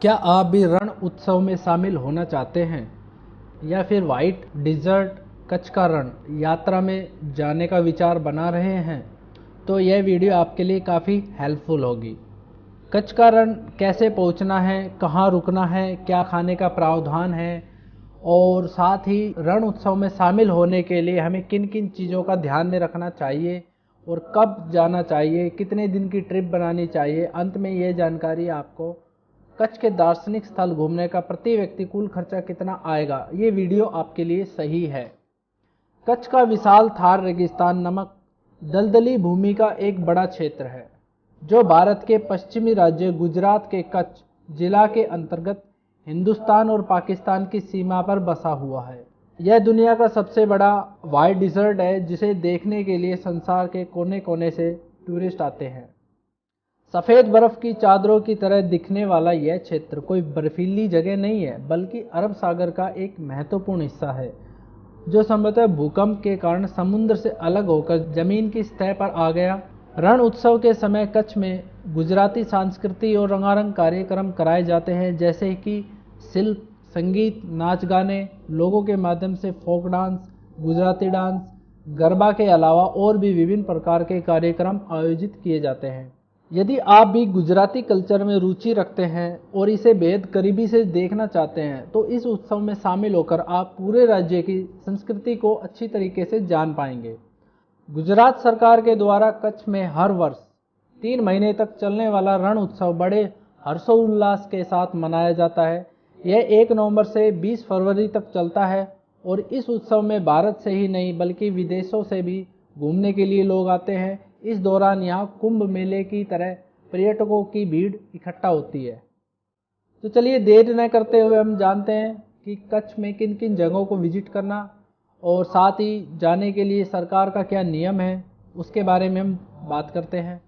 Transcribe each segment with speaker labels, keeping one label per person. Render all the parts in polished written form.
Speaker 1: क्या आप भी रण उत्सव में शामिल होना चाहते हैं या फिर वाइट डिजर्ट कच्छ का रण यात्रा में जाने का विचार बना रहे हैं? तो यह वीडियो आपके लिए काफ़ी हेल्पफुल होगी। कच्छ का रण कैसे पहुंचना है, कहां रुकना है, क्या खाने का प्रावधान है और साथ ही रण उत्सव में शामिल होने के लिए हमें किन किन चीज़ों का ध्यान में रखना चाहिए और कब जाना चाहिए, कितने दिन की ट्रिप बनानी चाहिए। अंत में ये जानकारी आपको कच्छ के दार्शनिक स्थल घूमने का प्रति व्यक्ति कुल खर्चा कितना आएगा, ये वीडियो आपके लिए सही है। कच्छ का विशाल थार रेगिस्तान नमक दलदली भूमि का एक बड़ा क्षेत्र है जो भारत के पश्चिमी राज्य गुजरात के कच्छ जिला के अंतर्गत हिंदुस्तान और पाकिस्तान की सीमा पर बसा हुआ है। यह दुनिया का सबसे बड़ा वाइड डिजर्ट है जिसे देखने के लिए संसार के कोने कोने से टूरिस्ट आते हैं। सफ़ेद बर्फ की चादरों की तरह दिखने वाला यह क्षेत्र कोई बर्फीली जगह नहीं है बल्कि अरब सागर का एक महत्वपूर्ण हिस्सा है जो संभवतः भूकंप के कारण समुद्र से अलग होकर जमीन की सतह पर आ गया। रण उत्सव के समय कच्छ में गुजराती संस्कृति और रंगारंग कार्यक्रम कराए जाते हैं जैसे कि शिल्प, संगीत, नाच गाने, लोगों के माध्यम से folk dance, Gujarati dance, Garba के अलावा और भी विभिन्न प्रकार के कार्यक्रम आयोजित किए जाते हैं। यदि आप भी गुजराती कल्चर में रुचि रखते हैं और इसे बेहद करीबी से देखना चाहते हैं तो इस उत्सव में शामिल होकर आप पूरे राज्य की संस्कृति को अच्छी तरीके से जान पाएंगे। गुजरात सरकार के द्वारा कच्छ में हर वर्ष 3 महीने तक चलने वाला रण उत्सव बड़े हर्षोल्लास के साथ मनाया जाता है। यह 1 नवंबर से 20 फरवरी तक चलता है और इस उत्सव में भारत से ही नहीं बल्कि विदेशों से भी घूमने के लिए लोग आते हैं। इस दौरान यहाँ कुंभ मेले की तरह पर्यटकों की भीड़ इकट्ठा होती है। तो चलिए देर न करते हुए हम जानते हैं कि कच्छ में किन किन जगहों को विजिट करना और साथ ही जाने के लिए सरकार का क्या नियम है उसके बारे में हम बात करते हैं।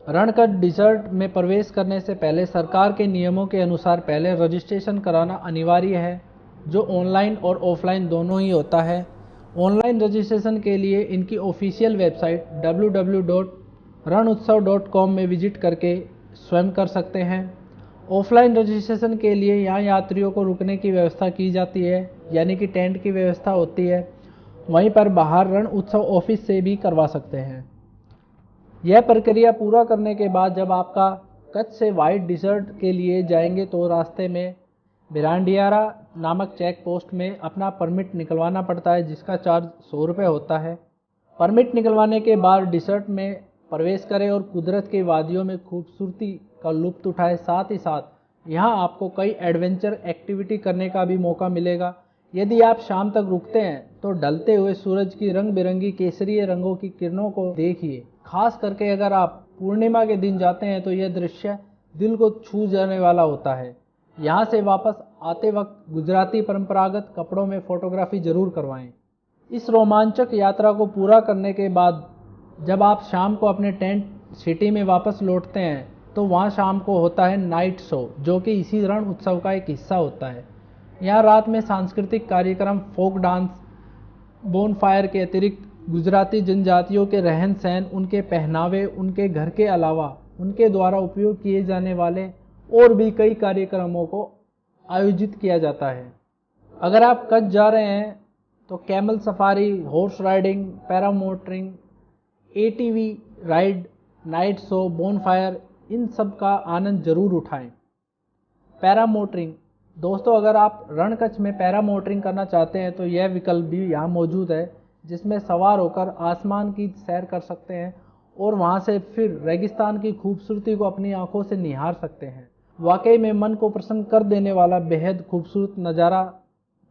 Speaker 1: रणकच्छ डिजर्ट में प्रवेश करने से पहले सरकार के नियमों के अनुसार पहले रजिस्ट्रेशन कराना अनिवार्य है जो ऑनलाइन और ऑफलाइन दोनों ही होता है। ऑनलाइन रजिस्ट्रेशन के लिए इनकी ऑफिशियल वेबसाइट www.ranutsav.com में विजिट करके स्वयं कर सकते हैं। ऑफलाइन रजिस्ट्रेशन के लिए यहाँ यात्रियों को रुकने की व्यवस्था की जाती है यानी कि टेंट की व्यवस्था होती है। वहीं पर बाहर रण उत्सव ऑफिस से भी करवा सकते हैं। यह प्रक्रिया पूरा करने के बाद जब आपका कच्छ से वाइट डिजर्ट के लिए जाएंगे तो रास्ते में बिरांडियारा नामक चेक पोस्ट में अपना परमिट निकलवाना पड़ता है जिसका चार्ज 100 रुपये होता है। परमिट निकलवाने के बाद डिजर्ट में प्रवेश करें और कुदरत की वादियों में खूबसूरती का लुत्फ उठाएं। साथ ही साथ यहाँ आपको कई एडवेंचर एक्टिविटी करने का भी मौका मिलेगा। यदि आप शाम तक रुकते हैं तो ढलते हुए सूरज की रंग बिरंगी केसरीय रंगों की किरणों को देखिए। खास करके अगर आप पूर्णिमा के दिन जाते हैं तो यह दृश्य दिल को छू जाने वाला होता है। यहाँ से वापस आते वक्त गुजराती परंपरागत कपड़ों में फोटोग्राफी जरूर करवाएं। इस रोमांचक यात्रा को पूरा करने के बाद जब आप शाम को अपने टेंट सिटी में वापस लौटते हैं तो वहाँ शाम को होता है नाइट शो जो कि इसी रण उत्सव का एक हिस्सा होता है। यहाँ रात में सांस्कृतिक कार्यक्रम, फोक डांस, बोनफायर के अतिरिक्त गुजराती जनजातियों के रहन सहन, उनके पहनावे, उनके घर के अलावा उनके द्वारा उपयोग किए जाने वाले और भी कई कार्यक्रमों को आयोजित किया जाता है। अगर आप कच्छ जा रहे हैं तो camel safari, horse riding, paramotoring, ATV ride, night show, bonfire, इन सब का आनंद जरूर उठाएं। पैरामोटरिंग दोस्तों, अगर आप रण कच्छ में पैरामोटरिंग करना चाहते हैं तो यह विकल्प भी यहाँ मौजूद है जिसमें सवार होकर आसमान की सैर कर सकते हैं और वहाँ से फिर रेगिस्तान की खूबसूरती को अपनी आंखों से निहार सकते हैं। वाकई में मन को प्रसन्न कर देने वाला बेहद खूबसूरत नज़ारा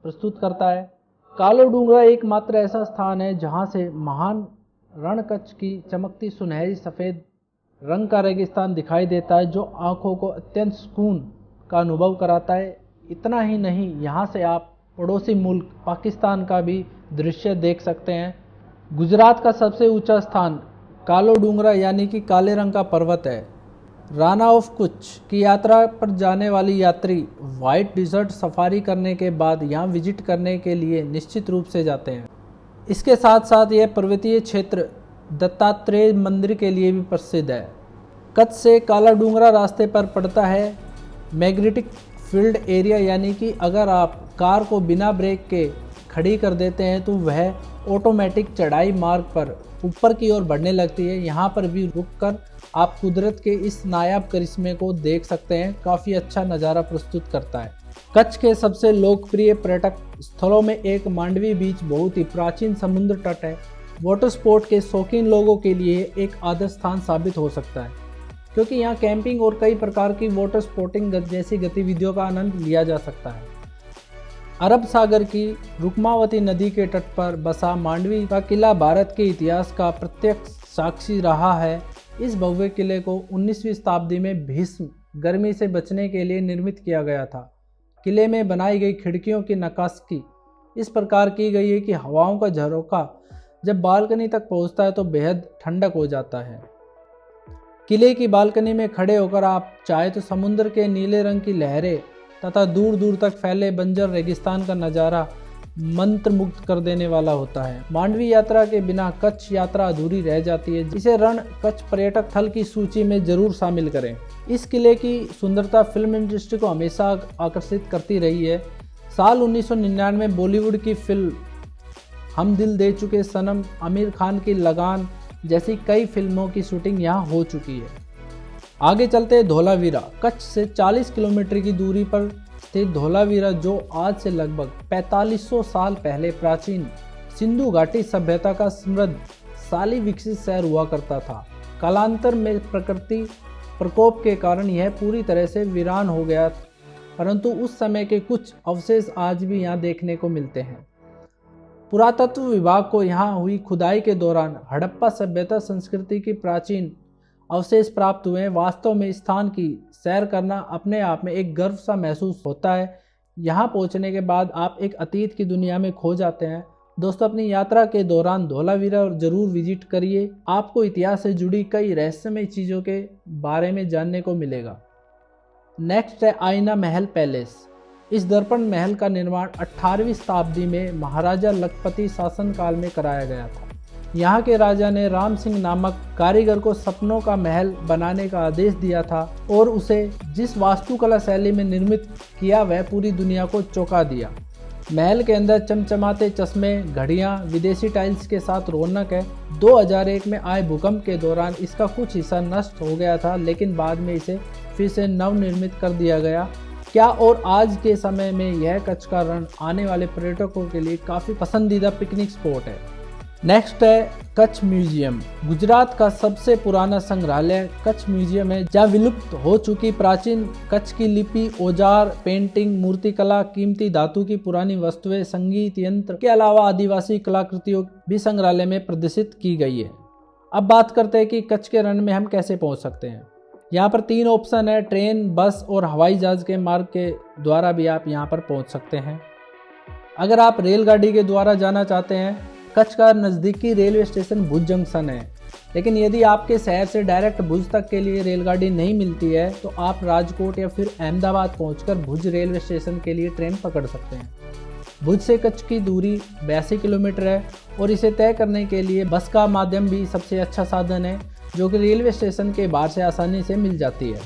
Speaker 1: प्रस्तुत करता है। कालो डूंगरा एकमात्र ऐसा स्थान है जहाँ से महान रण कच्छ की चमकती सुनहरी सफ़ेद रंग का रेगिस्तान दिखाई देता है जो आंखों को अत्यंत सुकून का अनुभव कराता है। इतना ही नहीं, यहाँ से आप पड़ोसी मुल्क पाकिस्तान का भी दृश्य देख सकते हैं। गुजरात का सबसे ऊंचा स्थान कालो डूंगरा यानी कि काले रंग का पर्वत है। राना ऑफ कच्छ की यात्रा पर जाने वाली यात्री वाइट डिजर्ट सफारी करने के बाद यहाँ विजिट करने के लिए निश्चित रूप से जाते हैं। इसके साथ साथ यह पर्वतीय क्षेत्र दत्तात्रेय मंदिर के लिए भी प्रसिद्ध है। कच्छ से काला डूंगरा रास्ते पर पड़ता है मैग्नेटिक फील्ड एरिया, यानी कि अगर आप कार को बिना ब्रेक के खड़ी कर देते हैं तो वह ऑटोमेटिक चढ़ाई मार्ग पर ऊपर की ओर बढ़ने लगती है। यहाँ पर भी रुककर आप कुदरत के इस नायाब करिश्मे को देख सकते हैं। काफ़ी अच्छा नज़ारा प्रस्तुत करता है। कच्छ के सबसे लोकप्रिय पर्यटक स्थलों में एक मांडवी बीच बहुत ही प्राचीन समुद्र तट है। वाटर स्पोर्ट के शौकीन लोगों के लिए एक आदर्श स्थान साबित हो सकता है, क्योंकि यहाँ कैंपिंग और कई प्रकार की वाटर स्पोर्टिंग जैसी गतिविधियों का आनंद लिया जा सकता है। अरब सागर की रुक्मावती नदी के तट पर बसा मांडवी का किला भारत के इतिहास का प्रत्यक्ष साक्षी रहा है। इस भव्य किले को 19वीं शताब्दी में भीष्म गर्मी से बचने के लिए निर्मित किया गया था। किले में बनाई गई खिड़कियों की नक्काशी इस प्रकार की गई है कि हवाओं का झरोका जब बालकनी तक पहुंचता है तो बेहद ठंडक हो जाता है। किले की बालकनी में खड़े होकर आप चाहे तो समुद्र के नीले रंग की लहरें तथा दूर दूर तक फैले बंजर रेगिस्तान का नज़ारा मंत्रमुग्ध कर देने वाला होता है। मांडवी यात्रा के बिना कच्छ यात्रा अधूरी रह जाती है। इसे रण कच्छ पर्यटक स्थल की सूची में जरूर शामिल करें। इस किले की सुंदरता फिल्म इंडस्ट्री को हमेशा आकर्षित करती रही है। साल 1999 बॉलीवुड की फिल्म हम दिल दे चुके सनम, आमिर खान की लगान जैसी कई फिल्मों की शूटिंग यहाँ हो चुकी है। आगे चलते धोलावीरा। कच्छ से 40 किलोमीटर की दूरी पर स्थित धोलावीरा, जो आज से लगभग 4500 साल पहले प्राचीन सिंधु घाटी सभ्यता का समृद्धशाली विकसित शहर हुआ करता था। कालांतर में प्रकृति प्रकोप के कारण यह पूरी तरह से वीरान हो गया, परंतु उस समय के कुछ अवशेष आज भी यहाँ देखने को मिलते हैं। पुरातत्व विभाग को यहाँ हुई खुदाई के दौरान हड़प्पा सभ्यता संस्कृति की प्राचीन अवशेष प्राप्त हुए हैं। वास्तव में स्थान की सैर करना अपने आप में एक गर्व सा महसूस होता है। यहाँ पहुँचने के बाद आप एक अतीत की दुनिया में खो जाते हैं। दोस्तों, अपनी यात्रा के दौरान धोलावीरा जरूर विजिट करिए। आपको इतिहास से जुड़ी कई रहस्यमय चीज़ों के बारे में जानने को मिलेगा। नेक्स्ट है आईना महल पैलेस। इस दर्पण महल का निर्माण 18वीं शताब्दी में महाराजा लखपति शासनकाल में कराया गया था। यहाँ के राजा ने राम सिंह नामक कारीगर को सपनों का महल बनाने का आदेश दिया था और उसे जिस वास्तुकला शैली में निर्मित किया वह पूरी दुनिया को चौंका दिया। महल के अंदर चमचमाते चश्मे, घड़ियाँ, विदेशी टाइल्स के साथ रौनक है। 2001 में आए भूकंप के दौरान इसका कुछ हिस्सा नष्ट हो गया था, लेकिन बाद में इसे फिर से नवनिर्मित कर दिया गया। क्या और आज के समय में यह कच्छ का रण आने वाले पर्यटकों के लिए काफ़ी पसंदीदा पिकनिक स्पॉट है। नेक्स्ट है कच्छ म्यूजियम। गुजरात का सबसे पुराना संग्रहालय कच्छ म्यूजियम है, जहाँ विलुप्त हो चुकी प्राचीन कच्छ की लिपि, औजार, पेंटिंग, मूर्तिकला, कीमती धातु की पुरानी वस्तुएं, संगीत यंत्र के अलावा आदिवासी कलाकृतियों भी संग्रहालय में प्रदर्शित की गई है। अब बात करते हैं कि कच्छ के रण में हम कैसे पहुंच सकते हैं। यहाँ पर 3 ऑप्शन है, ट्रेन, बस और हवाई जहाज के मार्ग के द्वारा भी आप यहाँ पर पहुँच सकते हैं। अगर आप रेलगाड़ी के द्वारा जाना चाहते हैं, कच्छ का नज़दीकी रेलवे स्टेशन भुज जंक्शन है, लेकिन यदि आपके शहर से डायरेक्ट भुज तक के लिए रेलगाड़ी नहीं मिलती है तो आप राजकोट या फिर अहमदाबाद पहुंचकर भुज रेलवे स्टेशन के लिए ट्रेन पकड़ सकते हैं। भुज से कच्छ की दूरी 82 किलोमीटर है और इसे तय करने के लिए बस का माध्यम भी सबसे अच्छा साधन है, जो कि रेलवे स्टेशन के बाहर से आसानी से मिल जाती है।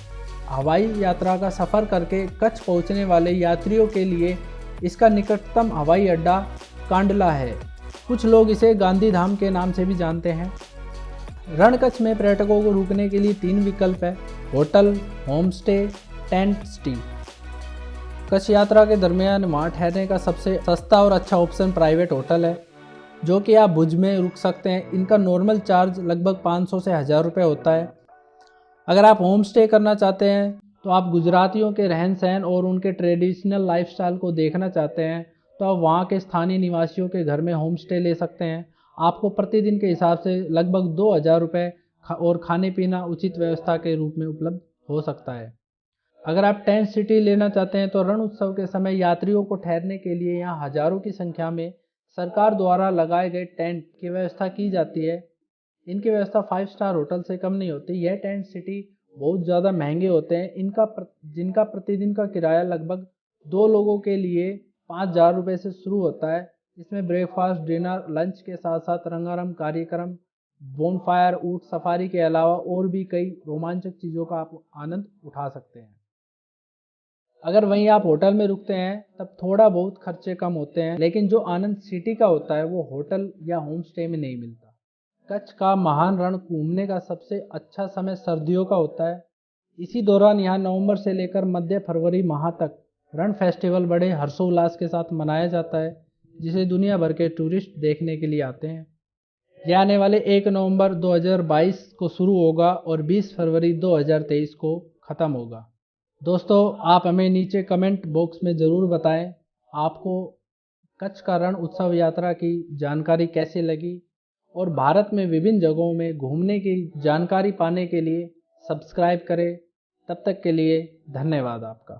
Speaker 1: हवाई यात्रा का सफ़र करके कच्छ पहुँचने वाले यात्रियों के लिए इसका निकटतम हवाई अड्डा कांडला है। कुछ लोग इसे गांधी धाम के नाम से भी जानते हैं। रण कच्छ में पर्यटकों को रुकने के लिए 3 विकल्प है: hotel, home stay, tent city. Kutch यात्रा के दरमियान वहाँ ठहरने का सबसे सस्ता और अच्छा ऑप्शन प्राइवेट होटल है, जो कि आप भुज में रुक सकते हैं। इनका नॉर्मल चार्ज लगभग 500 से 1000 रुपये होता है। अगर आप होम स्टे करना चाहते हैं तो आप गुजरातियों के रहन सहन और उनके ट्रेडिशनल लाइफस्टाइल को देखना चाहते हैं तो आप वहाँ के स्थानीय निवासियों के घर में होम स्टे ले सकते हैं। आपको प्रतिदिन के हिसाब से लगभग 2000 रुपये और खाने पीना उचित व्यवस्था के रूप में उपलब्ध हो सकता है। अगर आप टेंट सिटी लेना चाहते हैं तो रण उत्सव के समय यात्रियों को ठहरने के लिए यहाँ हजारों की संख्या में सरकार द्वारा लगाए गए टेंट की व्यवस्था की जाती है। इनकी व्यवस्था 5 स्टार होटल से कम नहीं होती। यह टेंट सिटी बहुत ज़्यादा महंगे होते हैं। जिनका प्रतिदिन का किराया लगभग 2 लोगों के लिए 5000 रुपये से शुरू होता है। इसमें ब्रेकफास्ट, डिनर, लंच के साथ साथ रंगारंग कार्यक्रम, बोनफायर, ऊंट सफारी के अलावा और भी कई रोमांचक चीज़ों का आप आनंद उठा सकते हैं। अगर वहीं आप होटल में रुकते हैं तब थोड़ा बहुत खर्चे कम होते हैं, लेकिन जो आनंद सिटी का होता है वो होटल या होम स्टे में नहीं मिलता। कच्छ का महान रण घूमने का सबसे अच्छा समय सर्दियों का होता है। इसी दौरान यहाँ नवंबर से लेकर मध्य फरवरी माह तक रण फेस्टिवल बड़े हर्षोल्लास के साथ मनाया जाता है, जिसे दुनिया भर के टूरिस्ट देखने के लिए आते हैं। यह आने वाले 1 नवंबर 2022 को शुरू होगा और 20 फरवरी 2023 को ख़त्म होगा। दोस्तों, आप हमें नीचे कमेंट बॉक्स में ज़रूर बताएं आपको कच्छ का रण उत्सव यात्रा की जानकारी कैसी लगी, और भारत में विभिन्न जगहों में घूमने की जानकारी पाने के लिए सब्सक्राइब करें। तब तक के लिए धन्यवाद आपका।